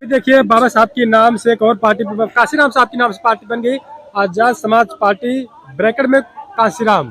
देखिए बाबा साहब के नाम से एक और पार्टी, काशीराम साहब के नाम से पार्टी बन गई आजाद समाज पार्टी ब्रैकेट में काशीराम।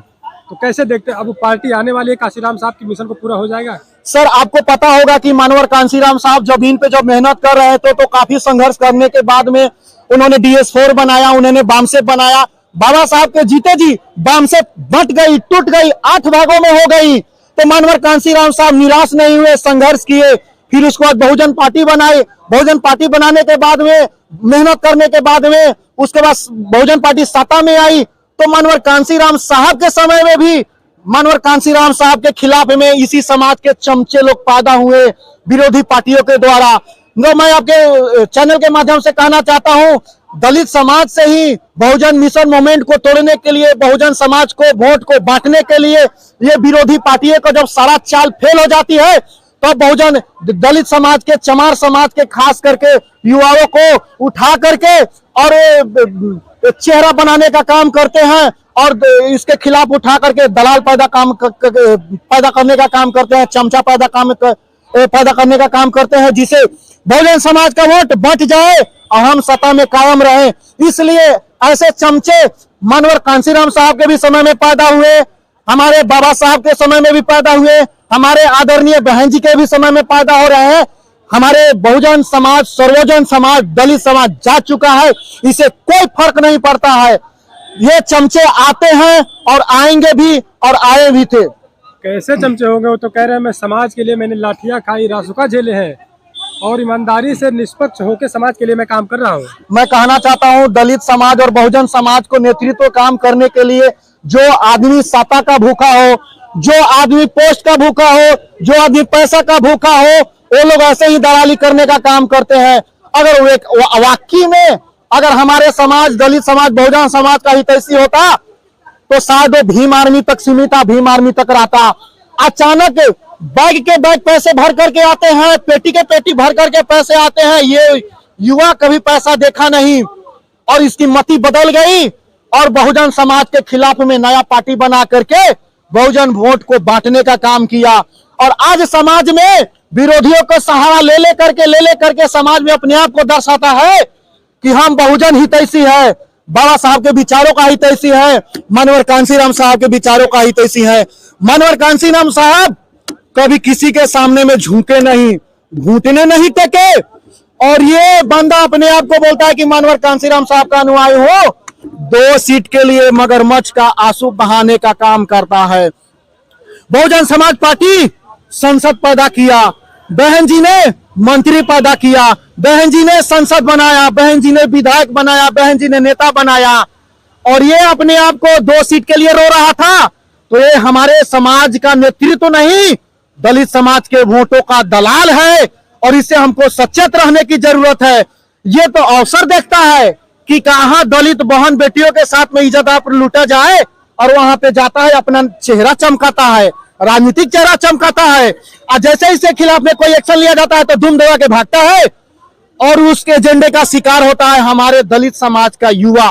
तो कैसे देखते हैं अब वो पार्टी आने वाली है, काशीराम साहब की मिशन को पूरा हो जाएगा? सर आपको पता होगा कि मानवर कांशीराम साहब जमीन पे जब मेहनत कर रहे थे तो काफी संघर्ष करने के बाद में उन्होंने DS4 बनाया, उन्होंने बामसेप बनाया। बाबा साहब के जीते जी बामसेप बट गई, टूट गई, 8 भागों में हो गई। तो मानवर कांशीराम साहब निराश नहीं हुए, संघर्ष किए, फिर उसके बाद बहुजन पार्टी बनाई। बहुजन पार्टी बनाने के बाद में मेहनत करने के बाद में उसके बाद बहुजन पार्टी सत्ता में आई। तो मानवर कांशीराम साहब के समय में भी मानवर कांशीराम साहब के खिलाफ में इसी समाज के चमचे लोग पैदा हुए विरोधी पार्टियों के द्वारा। मैं आपके चैनल के माध्यम से कहना चाहता हूं, दलित समाज से ही बहुजन मिशन मूवमेंट को तोड़ने के लिए, बहुजन समाज को वोट को बांटने के लिए ये विरोधी पार्टियों को जब सारा चाल फेल हो जाती है तो बहुजन दलित समाज के, चमार समाज के, खास करके युवाओं को उठा करके और चेहरा बनाने का काम करते हैं और इसके खिलाफ उठा करके दलाल पैदा करने का काम करते हैं, चमचा पैदा करने का काम करते हैं, जिसे बहुजन समाज का वोट बच जाए और हम सत्ता में कायम रहे। इसलिए ऐसे चमचे मानवर कांशीराम साहब के भी समय में पैदा हुए, हमारे बाबा साहब के समय में भी पैदा हुए, हमारे आदरणीय बहन जी के भी समय में पैदा हो रहे हैं। हमारे बहुजन समाज, सर्वजन समाज, दलित समाज जा चुका है, इसे कोई फर्क नहीं पड़ता है। ये चमचे आते हैं और आएंगे भी और आए भी थे। कैसे चमचे हो गए? वो तो कह रहे हैं मैं समाज के लिए मैंने लाठियां खाई, रासुका झेले हैं और ईमानदारी से निष्पक्ष होकर समाज के लिए मैं काम कर रहा हूँ। मैं कहना चाहता हूँ दलित समाज और बहुजन समाज को नेतृत्व काम करने के लिए जो आदमी सत्ता का भूखा हो, जो आदमी पोस्ट का भूखा हो, जो आदमी पैसा का भूखा हो, वो लोग ऐसे ही दलाली करने का काम करते हैं। अगर वाकई में अगर हमारे समाज, दलित समाज, बहुजन समाज का हितैषी होता तो शायद वो भीम आर्मी तक सीमित था, भीम आर्मी तक रहता। अचानक बैग के बैग पैसे भर करके आते हैं, पेटी के पेटी भर करके पैसे आते हैं। ये युवा कभी पैसा देखा नहीं और इसकी मति बदल गई और बहुजन समाज के खिलाफ में नया पार्टी बना करके बहुजन वोट को बांटने का काम किया। और आज समाज में विरोधियों को सहारा ले ले करके समाज में अपने आप को दर्शाता है कि हम बहुजन हितैषी है, बाबा साहब के विचारों का हितैषी है, मानवर कांशीराम साहब के विचारों का हितैषी है। मानवर कांशीराम साहब कभी किसी के सामने में झुके नहीं, घुटने नहीं टेके और ये बंदा अपने आप को बोलता है कि मानवर कांशीराम साहब का अनुयायी हो, 2 सीट के लिए मगरमच्छ का आंसू बहाने का काम करता है। बहुजन समाज पार्टी संसद पैदा किया, बहन जी ने मंत्री पैदा किया, बहन जी ने संसद बनाया, बहन जी ने विधायक बनाया, बहन जी ने नेता बनाया और ये अपने आप को 2 सीट के लिए रो रहा था। तो ये हमारे समाज का नेतृत्व नहीं, दलित समाज के वोटों का दलाल है और इससे हमको सचेत रहने की जरूरत है। ये तो अवसर देखता है कि कहां दलित बहन बेटियों के साथ में इज्जत आप लूटा जाए और वहां पे जाता है, अपना चेहरा चमकाता है, राजनीतिक चेहरा चमकाता है और जैसे इसके खिलाफ में कोई एक्शन लिया जाता है तो धूम दबा के भागता है और उसके एजेंडे का शिकार होता है हमारे दलित समाज का युवा।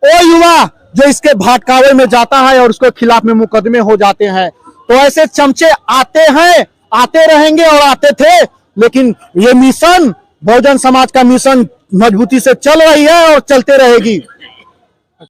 वो युवा जो इसके भटकावे में जाता है और उसके खिलाफ में मुकदमे हो जाते हैं। तो ऐसे चमचे आते हैं, आते रहेंगे और आते थे, लेकिन ये मिशन, बहुजन समाज का मिशन मजबूती से चल रही है और चलते रहेगी।